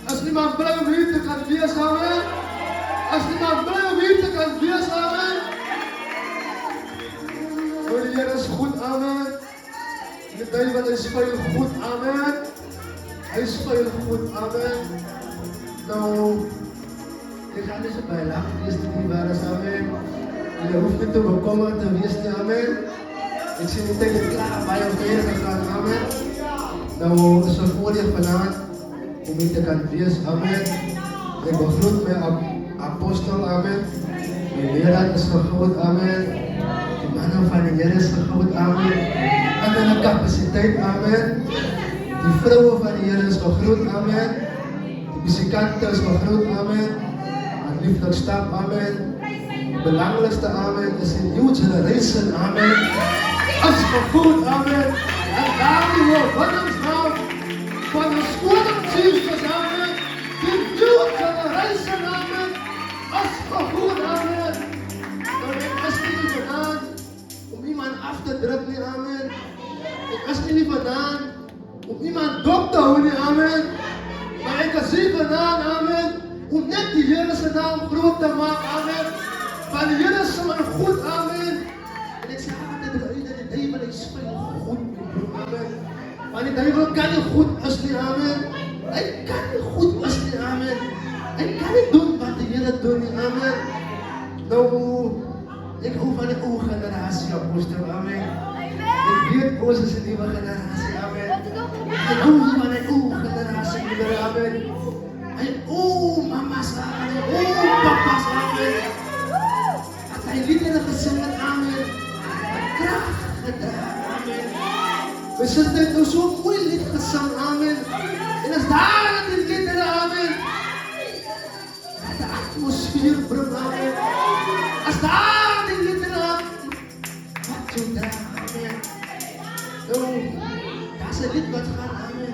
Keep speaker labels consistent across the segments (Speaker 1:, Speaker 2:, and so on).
Speaker 1: As niemand blij om hier te gaan wees, amen. As niemand blij om hier te gaan wees, amen. Oh, die Heer is goed, amen. Die duivel is veel goed, amen. Hij is veel goed, amen. Nou, ik ga niet zo bij lang, die is niet waar is, amen. Je hoeft niet te bekommeren te wees, amen. Ik zie niet dat je klaar bij je Heer gaat, amen. Nou, is een voordeel vanavond om hier te gaan wees, amen. Ik begroet mijn apostel, amen. Mijn leraar is gegroot, amen. De mannen van de Heer is gegroot, amen. En de capaciteit, amen. Die vrouwen van de Heer is gegroot, amen. De muzikanten is gegroot, amen. En lieflijk stap, amen. Het belangrijkste, amen, is een nieuwe generation, amen. Als gegroot, amen. En daarom wordt ons naam van de school of Jesus, amen. Die nieuwe generation, amen. Als gegroot, amen. Dan is het niet gedaan om iemand af te drukken, amen. Ik is niet vandaan om iemand dop te houden, amen. Maar ik is hier vandaan, amen. Om net die Heer zijn naam groot te maken, amen. Van de Heer is maar goed, amen. En ik zeg altijd eruit dat de duivel is veel goed, amen. Maar de duivel kan niet goed als niet, amen. Hij kan niet goed als niet, amen. Hij kan niet doen wat de Heer doet, amen. Nou, ik hou van de oude generatie, apostel, amen. Ik weet, ons is een nieuwe generatie, amen. Ik hou van de oude generatie, amen. En mama's, amen. Papa's, amen. Dat hij liederen gezongen, amen. Kracht gedragen, amen. We zullen dit nou zo moeilijk gezongen, amen. En als daar de liederen, amen. Dat de atmosfeer brengt, amen. Als daar de liederen, amen. Wat zo dragen, amen. Nou, dat is een lied wat gaat, amen.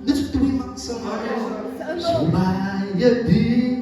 Speaker 1: Net zo twee mensen, amen. Zo bij je dier.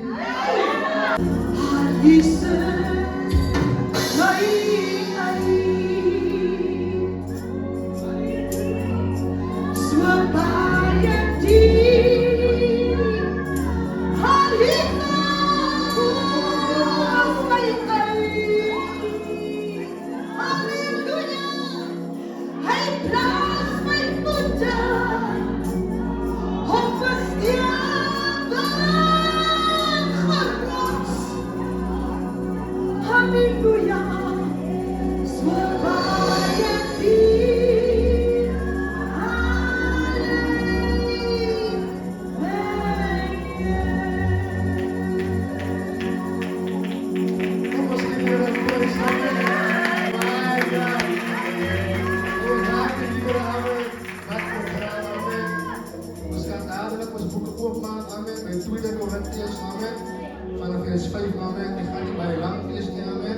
Speaker 1: Vers 5, amen. Ik ga niet bij lang lezen, amen.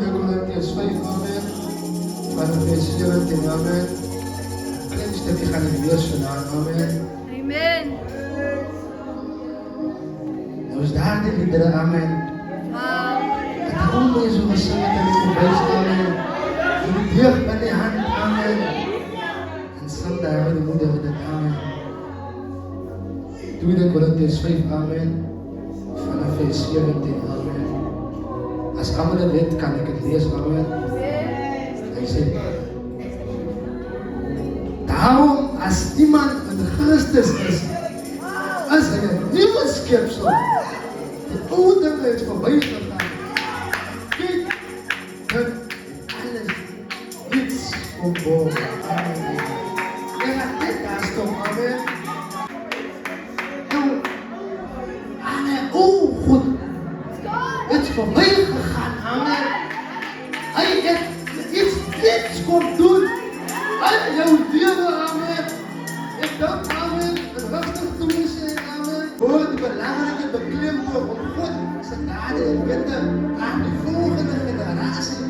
Speaker 1: Amen. Vers 5, amen. Vanaf vers 17, amen. Alleen die stukje ga ik lezen, amen.
Speaker 2: Amen.
Speaker 1: Nou is daar aarde liederen, amen. Het home is om gezongen te leven wijs, amen. In de deugd van die hand, amen. En someday hebben we de moeder met het, amen. 2 Korintiërs 5, amen. Vanaf vers 17, amen. Als allemaal het weet, kan ik het lezen, amen. Hij zegt, daarom, als iemand in Christus is, als hij een nieuwe schepsel, de oude dingen is voorbij gegaan. Kijk, dan alles niets verborgen. Amen. En dat dit daar stond, amen. Nou, amen, oh goed. Het is voorbij gegaan, amen. Hij heeft iets niets komt doen. Uit jouw leven, amen. Ik dank, amen, een rustig toezien, amen. Voor de belangrijke beklemtoon om God zijn daden en wetten aan de volgende generatie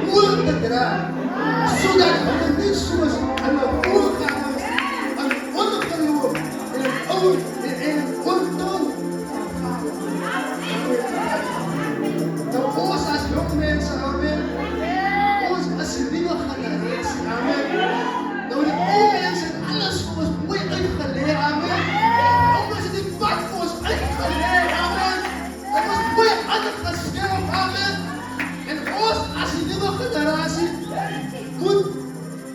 Speaker 1: voor te dragen. Zodat we niet zoals aan de voorgangers, aan ongeloof en een oud en een ontoon. Nou, ons als jonge mensen, amen. Ons als nieuwe generatie, amen. Nou, de oude mensen alles voor ons mooi uitgeleerd, amen. Omdat ze die pad voor ons uitgeleerd, amen. Het was mooi uitgeschreven, amen. En ons als die nieuwe generatie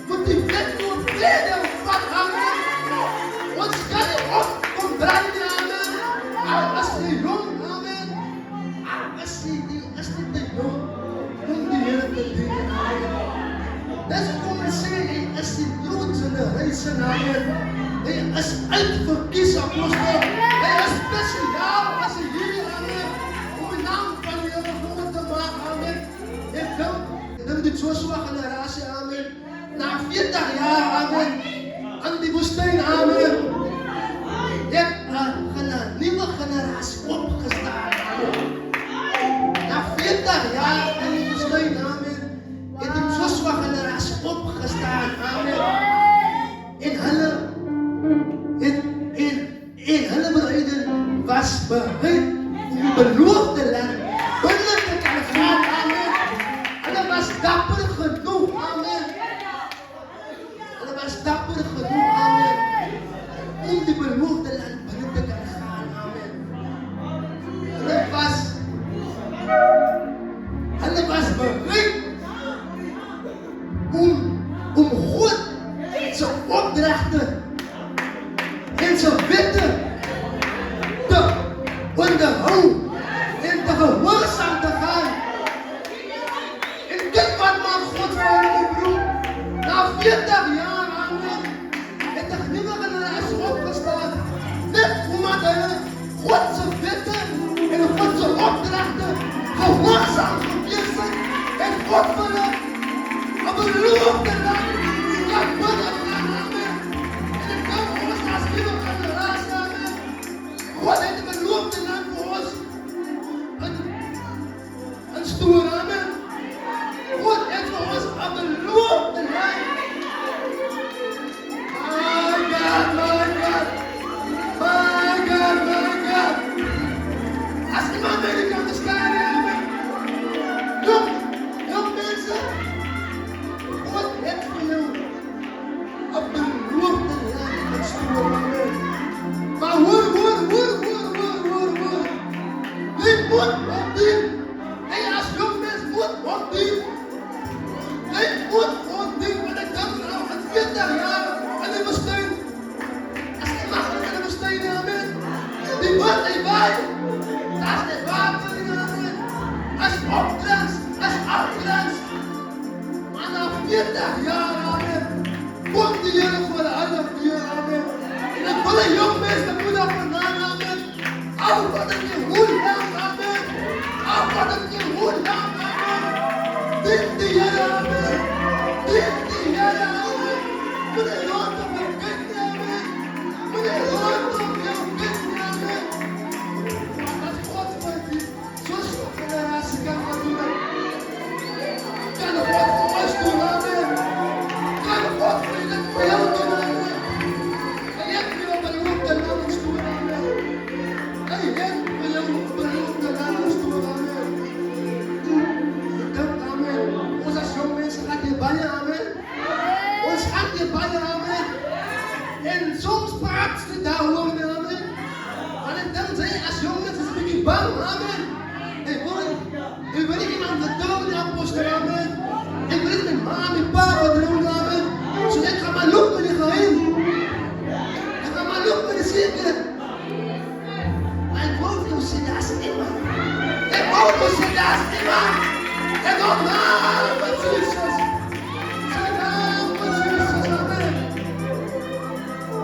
Speaker 1: moet die wet door brede pad, amen. Ons kan niet op branden, amen. Als die jong, amen. Als die te jong, om die Heer te dienen, amen. Dat is hoe men zegt, als die grootste reizen, amen. Hij is uitverkies, apostel. Hij is speciaal als hij hier, amen. Om de naam van de Heer groot te maken, amen. En dan de Joshua generatie, amen. Na 40 jaar, amen. Aan die woestijn, amen. Je hebt een nieuwe generatie opgestaan, amen. Na 40 jaar aan die woestijn, amen. Je hebt die Joshua generatie opgestaan, amen. In hulle bereiden was bereid om die beloofde land binnen te kan gaan, amen. Hulle was dapper genoeg, amen. Hulle was dapper genoeg, amen. Om die beloofde land binnen te kan gaan, amen. Hulle was bereid om God zijn opdrachten en zijn wetten te onderhouden en te gehoorzaam te gaan. En dit wat maar God voor hen oproept. Na 40 jaar, amen, heeft de nieuwe generatie opgestaan. Net omdat hij God zijn wetten en God zijn opdrachten gehoorzaam geweest zijn. En God voor hen een beloofde land kan binnengaan, amen. En ik dank ons als nieuwe generatie, amen. God heeft een beloofde land voor ons. Een stoer, amen. God heeft voor ons een beloofde land. My God, my God. My God, my God. Als iemand weet ik kan verstaan, amen. Jong mensen. God heeft voor jou een beloofde land gestuurd, amen. Maar hoor. Je moet opdienen. En als jong mens moet opdienen. Je moet opdienen, want ik dacht nou aan 40 jaar en die woestijn. Als die mag in de woestijn, amen. Die wordt niet bij. Dat is niet waar, amen. Als opdracht, als afdracht. Maar na 40 jaar, amen, komt die Heer voor de andere 4, amen. En ik wil een jong mens de moeder vandaan, amen. Al wat ik je goed lang, amen. Al wat ik je goed lang, amen. Dien die Heer, amen. Dien die Heer, amen. Moet je rond op je kind, amen. Moet je rond op je kind, amen. Dat God voor die zo'n generatie kan gaan doen. Kan God voor ons doen, amen. Kan God voor je dat voor jou doen, bang, amen. Ik wil niet iemand vertrouwen, de apostel, amen. Ik wil niet mijn ma, mijn pa vertrouwen, amen. Zodat ik ga maar lopen met die geheim. Ik ga maar lopen met de zeker. Maar ik wou niet zien, dat is iemand. Ik wou niet zien, dat is iemand. Ik wou naam van Jezus. Zijn naam van Jezus, amen.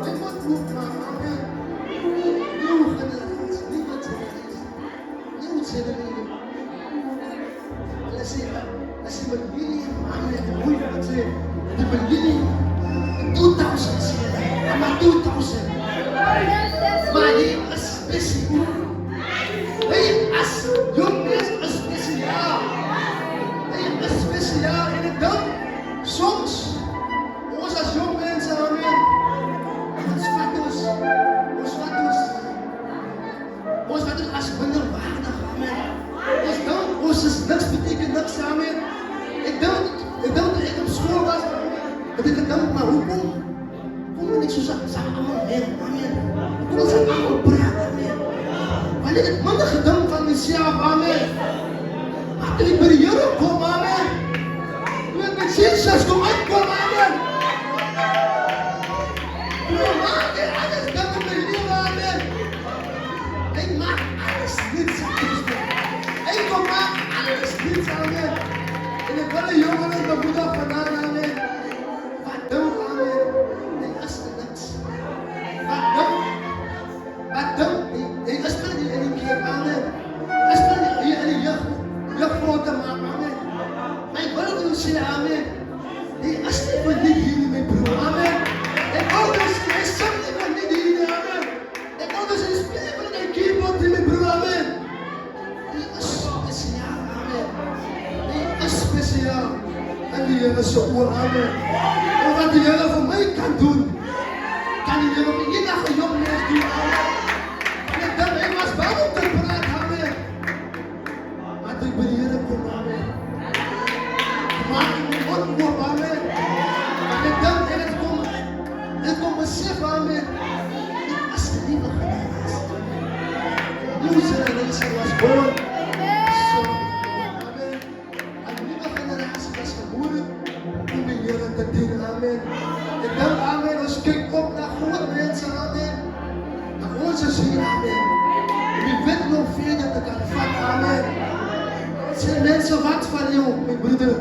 Speaker 1: Ik moet goed maken, amen. Nieuw generatie, nieuwe generatie. Nieuwe generatie. Nasi begini, amen. Hoe je het zegt. Die begini, 2000 sila. Ama 2000. Maar die is speciaal. Hij is jong is speciaal. Hij is speciaal. En ik denk, soms, ons als jong mensen, amen. Ons wat ons als minderwaardig, amen. Ons is niks betekent niks, amen. Ik denk dat ik op school was, dat ik dacht, maar hoe kom ik zo allemaal heen, amen. Hoe kom ik allemaal praten, amen. Wanneer ik minder gedacht van mezelf, amen. Maar toen ik bij de Heer kom, amen. Toen ik met Jezus kom uitkom, amen. Toen maak ik alles dat in mijn leven, amen. Ik maak alles niet zo. Ik maak alles niet, amen. En ik wil de jongeren de moeder vandaan, amen. Wat doen, amen? Nee, is er niks. Wat doen? Nee, is er niet in een keer, amen. Is er niet hier in een jeugdfoto maken, amen. Maar ik wil het niet zeggen, amen. Nee, is er niet hier, mijn broer, amen. Ik wil dus niet zeggen, niet hier, amen. Ik wil dus niet spelen met een keyboard, mijn broer, amen. Nee, is speciaal, amen. Nee, is speciaal. En die Heer is zo oor, amen. En wat die Heer voor mij kan doen, kan die Heer voor iedere jong mens doen, amen. En ik dacht, hij was bang om te praten, amen. Maar toen ik bij de Heer kom, amen. Maak ik mijn mond op, amen. En ik dacht, het komt besef, amen. Ik was de nieuwe generatie. Nieuwe generatie was geboren. Zo, amen. Een nieuwe generatie was geboren om de Heer te dienen, amen. Ik denk, amen, als ik kijk op naar goede mensen, amen. Naar onze ziel, amen. Wie weet nog veel dat ik kan vatten, amen. Zijn mensen wat van jou, mijn broeder.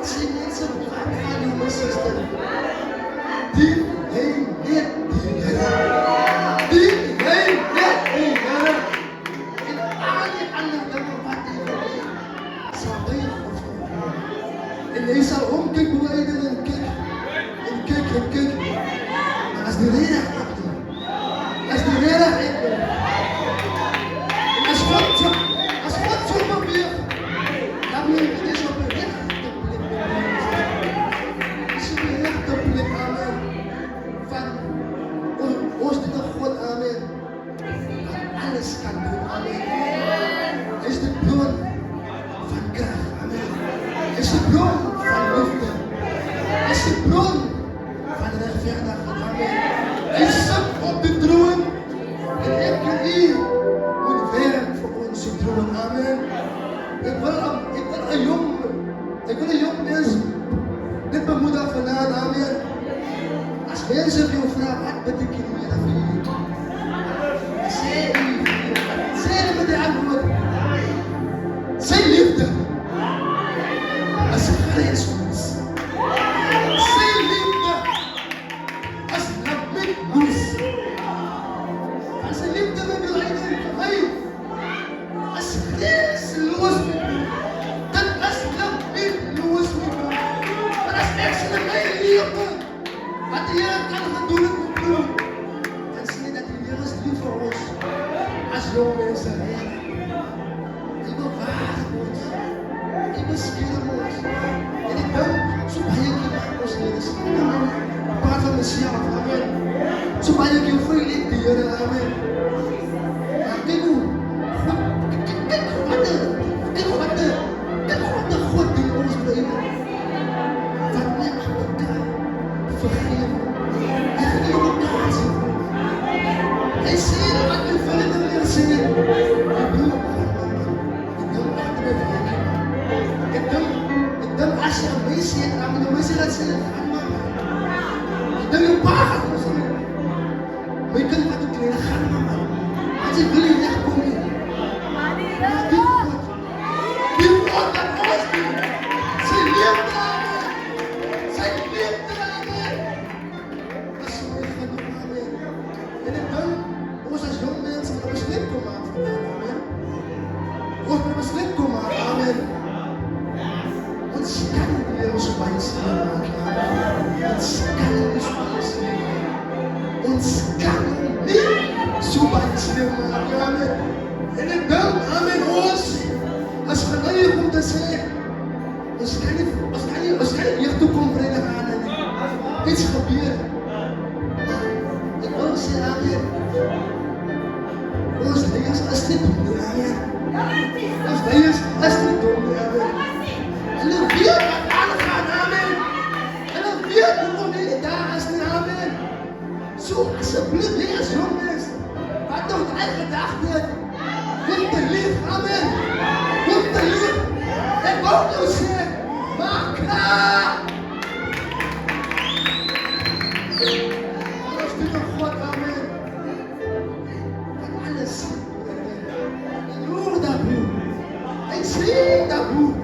Speaker 1: Zijn mensen wat van jou, mijn zuster. Die heen net die Heer. Die heen net die Heer. En al die andere dingen wat hij wil, zal bij je opkomen. En hij zal omkijken hoe hij erin kijkt. En kijkt. Maar als de reden gaat doen. Als de reden gaat doen. En als God zo probeert, dan moet je dus op een rechte plek. Is op een rechte plek, amen. Van ons die nog God, amen. Dat alles kan doen, amen. Hij is de bron van kracht, amen. Hij is de bron van liefde. Hij is de bron van rechtvaardigheid, amen. Hij zit op de troon en elke uur moet werken voor onze troon, amen. Ik wil een jong mens dit bemoedigen vandaan, amen. Als mensen jou vragen, wat betekent hier voor jullie? Zeg met de antwoord. Zijn liefde. Als Christus. Zijn liefde. Als Rabbi Moes. Als liefde met de leiding van mij. Als Christus los met mij. Dat is Rabbi los met mij. Maar als mensen met mij liefde. Wat de Heer kan gaan doen, ik moet doen. En zie je dat de Heer is lief voor ons. Als jong mensen. Ik bewaar ons. Ik bescherm ons. En ik ben zo bij je naar ons Heer. Amen. Ik praat van mezelf. Amen. Zo bij je veel lief, de Heer. Amen. Kijk hoe. Kijk wat de God in ons leven. Wat wij aan elkaar vergeven. Hij ziet wat we vullen wanneer ze je broer ik denk als je een meisje hebt, dan moet je dat zeggen. Ik denk je pa gaat me zeggen. Maar je kunt wat doen, dan ga mama. Als je wil je wegkomen. Die wordt dat ons doen. Zij leeft eraan. Zij leeft eraan. Dat is mooi genoeg, amen. En ik denk, ons als jong mensen, dat we slip komen aan vandaag, amen. Ons dat we slip komen aan, amen. Ons kan niet meer ons bij slip maken, amen. Ons kan niet ons bij slip maken. Ons kan niet zo bij slip maken, amen. En ik denk, amen, ons, als we naar je goed te zeggen, ons kan niet hier toe komen brengen aan en iets gebeuren. Ik wil zeggen, amen. Ons dingen als dit doen, amen. Ons dingen als dit doen, amen. En dan weer wat aangaan, amen. En dan weer doen we niet daar als niet, amen. Zo alsjeblieft, niet als jong mensen. Wat toch de eigen gedachten. Kom te lief, amen. Kom te lief. En ook nou zeg, maak klaar. Alles doet nog God, amen. En alles ziet, en hoor dat broer. En zie dat broer.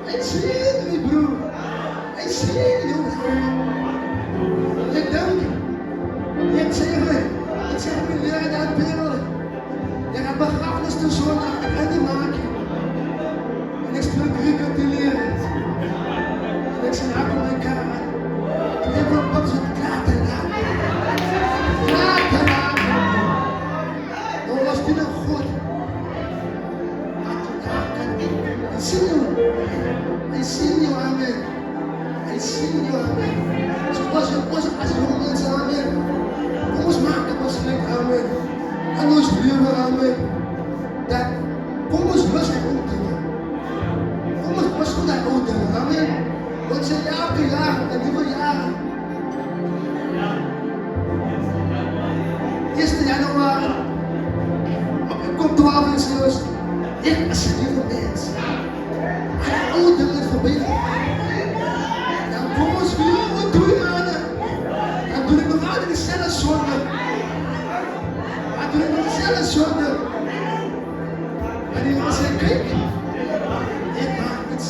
Speaker 1: En zie die broer. En zie die broer. Ik denk, ik zeg me leren dat beelden. Ik heb begrafenis de zondag, ik ga die maken. En ik speel cricket te leren. En ik zei, kom mijn kamer. Toen heb ik op zo'n klaar te laten. Klaar te laten. Dan was die nog goed. I see you. I see you, amen. I see you, amen. Zoals als jonge mensen, amen. Kom ons maken, ons flink, amen. En ons leven, amen. Dat, kom ons rust en ook dingen. Kom ons rust en ook dingen, amen. Want ze elke jaar en nieuwe jaren. 1 januari. Ik kom 12 in serieus. Ik als een nieuwe mens. En oude dingen voorbij. Dan kom ons weer, wat doe je aan? Dan doe ik nog altijd dezelfde zonde. Toen ik nog zelf zonde. En die man zei, kijk, ik maak iets.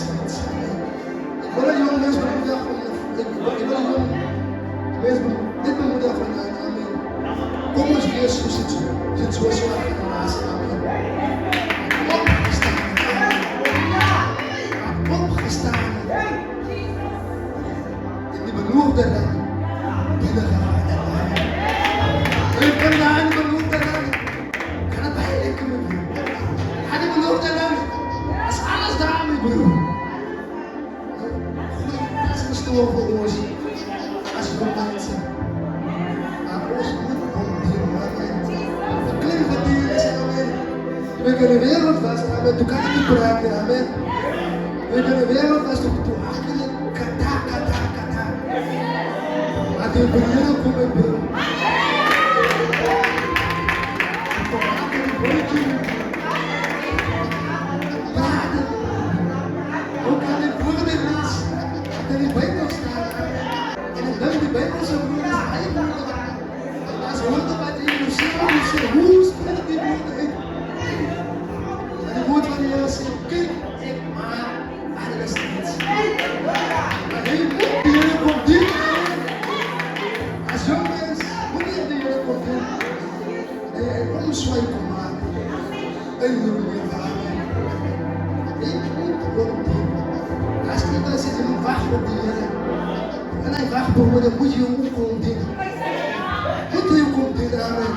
Speaker 1: Ik wil een jong mens bemoedigen van je. Ik wil een jong mens dit bemoedigen van je, amen. Kom eens weer zo zit zo zwaar in de naast, amen. Opgestaan, amen. Opgestaan. In die beloofde land. Binnengegaan, amen. Ik ben daar in de beloofde land. Kan het heilig met u? Ga die beloofde land. Is alles daar met broer. Goeie pas gestoord voor ons. Als je nog mensen. Maar ons moet omdienen, amen. De klinkt dieren is, amen. We kunnen wereld was, amen. Toen kan ik niet praten, amen. We kunnen wereld was, toen haak je kata. Maar toen ben je ook met broer. Ook aan de woorden is, dat in de Bijbel staat. En dan denk de Bijbelse woorden is eigenlijk. Als woorden wat in de zin is, hoe spelen die woorden in? En die woord van de Heer zegt, kijk, ik maak alles niet. Maar hij moet die Heer komt dienen. Als jong mens, moet je die Heer komt dienen. En hij omzwaai komt maken. En je moet je vader. Ik moet worden dienen. Als iemand zit en wacht op die Heer. En hij wacht op me, dan moet je ook komen dienen. Moet je ook komen dienen, amen.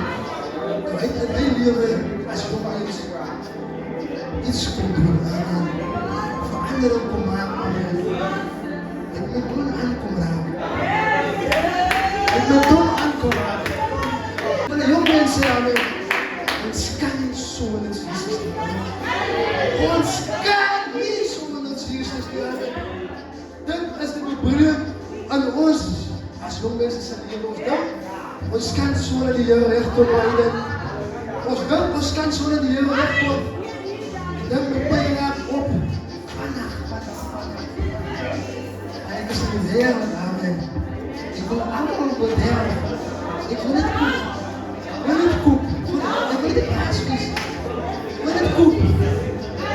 Speaker 1: Hij leert als je voor mij is. Iets komt doen, amen. Voor anderen komt maken, amen. Ik moet doen aankomen raken. Ik moet doen aankomen raken. Maar de jonge mensen, amen. Ons kan niet zo in het Jezus. Ons kan niet zo in het Jezus. Denk als de broer aan ons, als jonge mensen zijn hier ons dan. Ons kan zo naar die Heer recht op wijden. Ons dink ons kan so net die Here wegkom. Dink met pyn op. Vandag. Hy is in die wêreld, amen. Ek wil allemaal modern. Ek wil het koop. Ek wil het koop. Ek wil het paasjes. Ek wil het koop.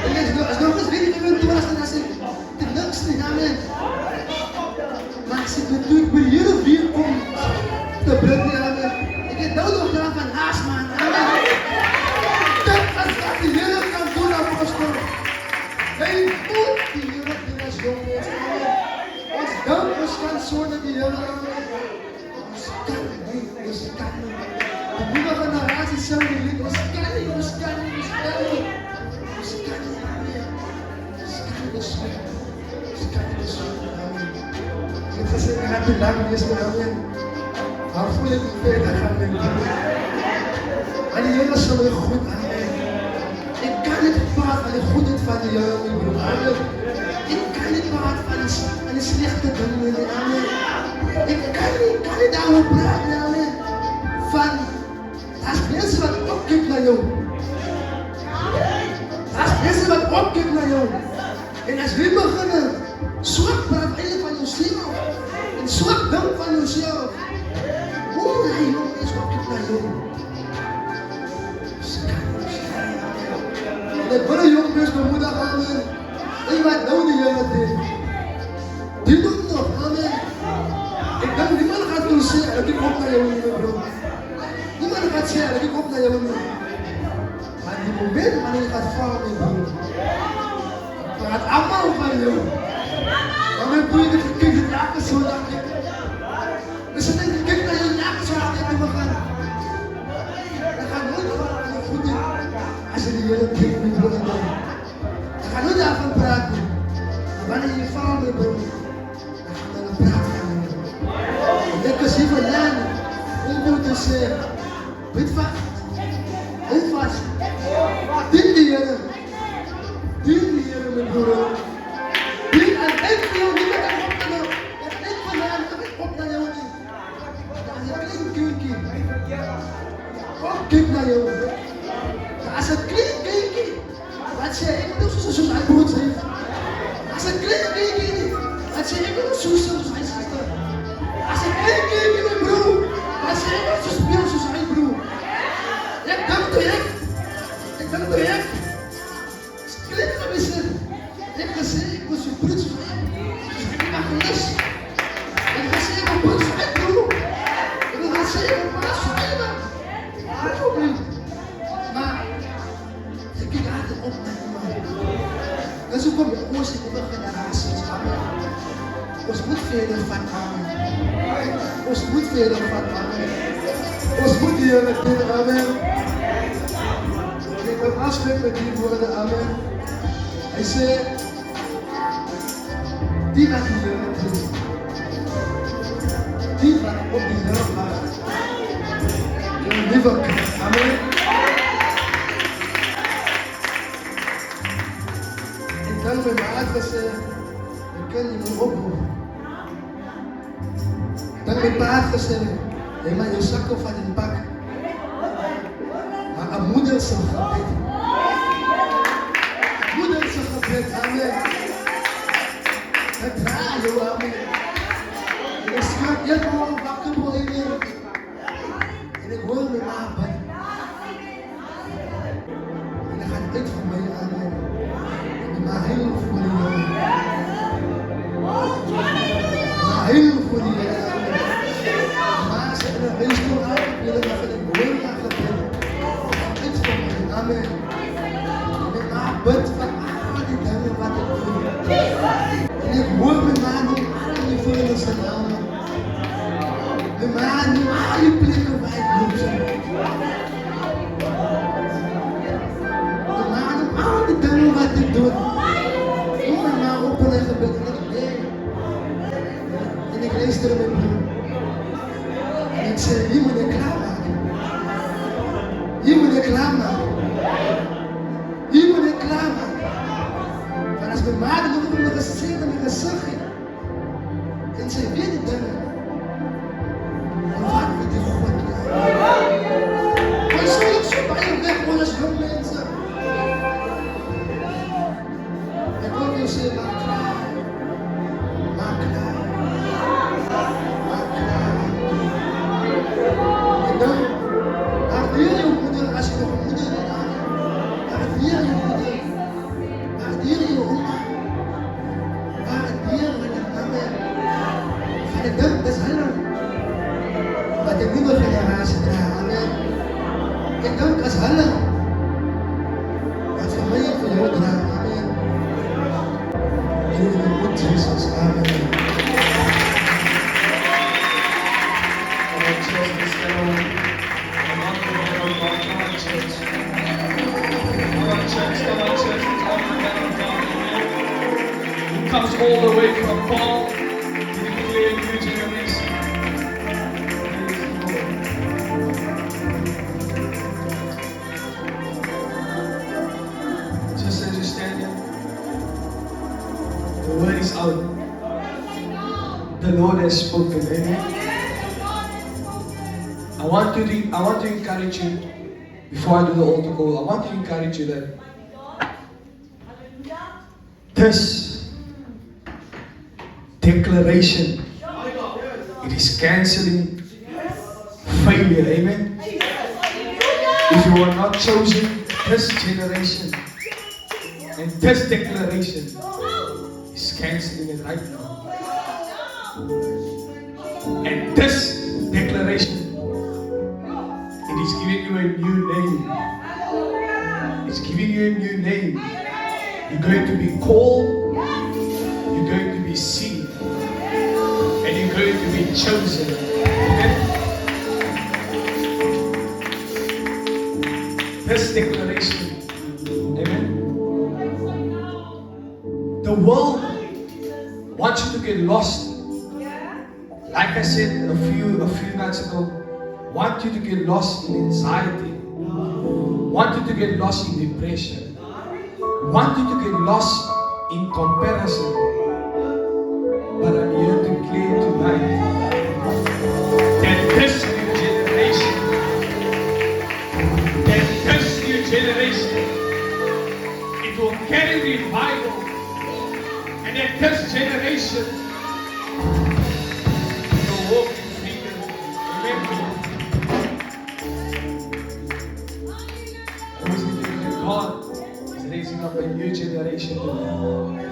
Speaker 1: En as nog eens weet ek nie toe was, dan as ek dit niks nie, amen. Maar as ek toe ek by die Here weer kom, te bring nie, amen. Ek het nou nog graag van haas, man, amen. Dit as wat die Here kan doen, apostel. Hy moet die Here doen as jong mens, amen. Ons dink ons kan so net die Here, amen. Ons kan nie. Die nieuwe generatie sing die lied, ons kan nie, amen. Ons kan nie so, amen. Ek het gesê, ek gaan nie lang wees nie, amen. Maar voel ek nie verder gaan met die. En die Here sal my goed, amen. Ek kan niet praat van die goedheid van die Here, my broer, amen. Ek kan niet praat van die slechte dingen, amen. Ek kan nie daarover praat, amen. Van, as mensen wat opkijkt naar jou. As mensen wat opkijkt naar jou. En as jy begin swak praat eindelijk van jouself. En swak dink van jouself. Hoe hy jong is opkijkt naar jou. En ek wil die jong mens bemoedig, amen. En wat nou die Here doen. Die doen nog, amen. Ek dink niemand gaat nou sê, ek kom naar jou nie, my bro. Niemand gaat sê, ek kom naar jou nie. Maar die moment wanneer jy gaat val, my bro. Praat allemaal van jou. Maar my broer, ek kyk die elke zondag nie. Dus ek denk, kyk naar jou elke zondag nie te gaan. Ek gaan nooit val aan jou voeten. As jy die Here kyk, my broer, ek gaan nooit daarvan praat nie. Maar wanneer jy val, my broer, ek gaan dan praat van jou. En ek is hier vandaan om jou te sê, weet wat? Hou vast. Dien die Here. Dien die Here, my broer. Dien en denk vir jou nie met ek op na jou. Ek denk vandaan, ek op na jou nie. Daar is een klein kindje. Kom, kyk na jou. Daar is een klein kindje. Wat sê, ek moet soos hy brood sê. As een klein kindje nie. Wat sê, ek moet soos hy sister. As een klein kindje, my broer. Wat sê, ek moet speel soos hy broer. Ek dink toe ek. Skrik van my sin. Ek gesê, ek moet so brood soos hy. Soos ek mag gelis. Ek gesê, ek moet brood soos hy broer. Ek gesê, ek moet brood soos hy man. Maar, ek kyk altijd op na die man. Dis hoekom ons die nieuwe generaties, amen. Ons moet verder van, amen. Ons moet verder van, amen. Ons moet die Here dien, amen. En ek wil afsluit met die woorde, amen. Hy sê, die wat die Here dien, die wat op die Here maak, die nieuwe kind, amen. En dan my maat gesê, ek kan nie meer ophou. Dan my paard gesê, jy maar jou sakko van die pak. Maar 'n moeder se gebed. Moeder se gebed, amen. Ek draai jou, amen. En ek skrik eenmaal wakker word weer. En ek hoor my ma bid. En ek gaan uit van my, amen. En my huil vir my, amen. My huil vir die Here, amen. Maar as ek in 'n huis toe raak, wil ek dat ek hoor na gebed. Uit van my, amen. En my ma bid van al die dinge wat ek doen. En ek hoor my ma noem al die voedings en name. My ma noem al die plekke waar ek loop so. My ma noem al die dinge wat ek doen. Noem my ma op in 'n gebed en ek leer. En ek luister my broer. En ek sê, hier moet ek klaarmaak. Hier moet ek klaarmaak. Hier moet ek klaarmaak. Want as my ma nog op my gesê in my gesig het, en sy weet die dinge, en wat moet die God doen? Hy sê ek so baie weg.
Speaker 2: all the way from Paul to declare a new generation. Just as you stand here, the word is out. The Lord has spoken. Amen. I want to encourage you, before I do the altar call, I want to encourage you that this declaration, it is cancelling failure. Amen. If you are not chosen, this generation and this declaration is cancelling it right now. And this declaration, it is giving you a new name. It's giving you a new name. You're going to be called, you're going to be seen, and you're going to be chosen. Amen. This declaration, amen. The world wants you to get lost. Like I said a few nights ago, want you to get lost in anxiety, want you to get lost in depression, want you to get lost in comparison. But I'm here to declare tonight that this new generation, it will carry revival, and that this generation will walk in freedom. Amen. I was thinking that God is raising up a new generation today.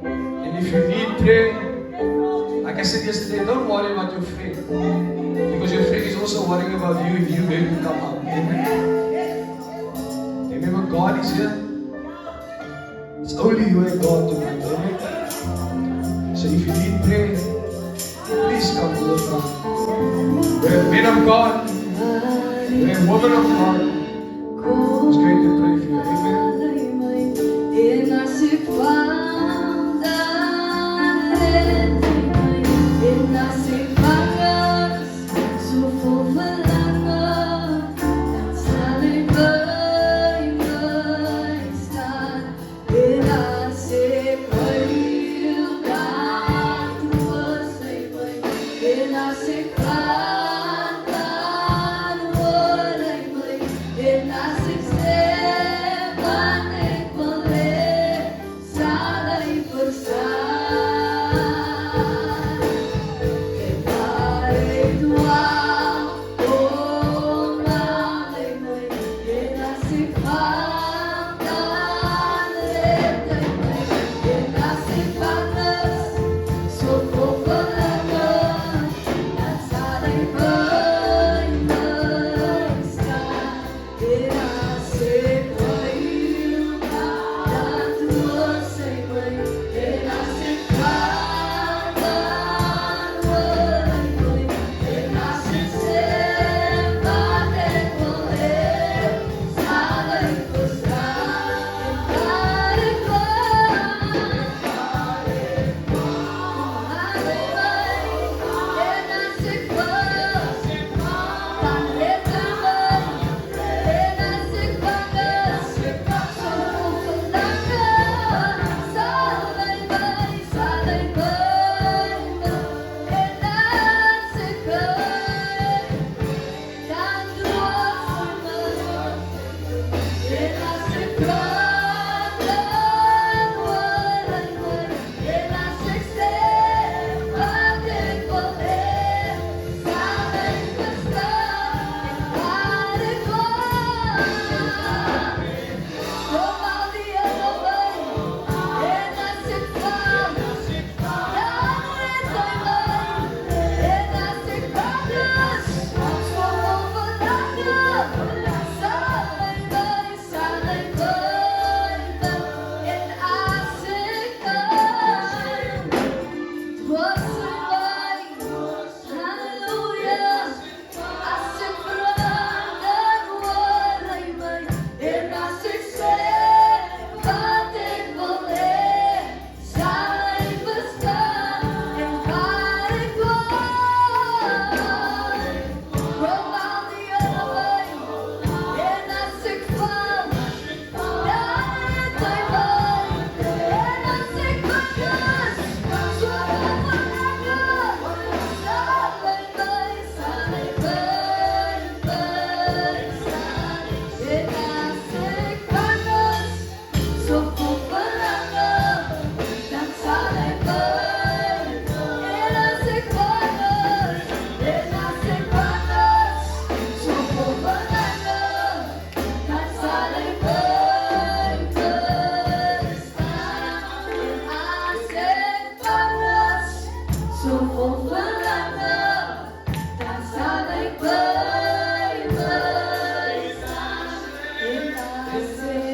Speaker 2: And if you need prayer, like I said yesterday, don't worry about your friend, because your friend is also worrying about you if you're going to come out. Amen. Remember, God is here. It's only you and God tonight. Amen. So if you need prayer, please come to the front. We're men of God, we're women of God who's going to pray for you. Amen.
Speaker 3: I say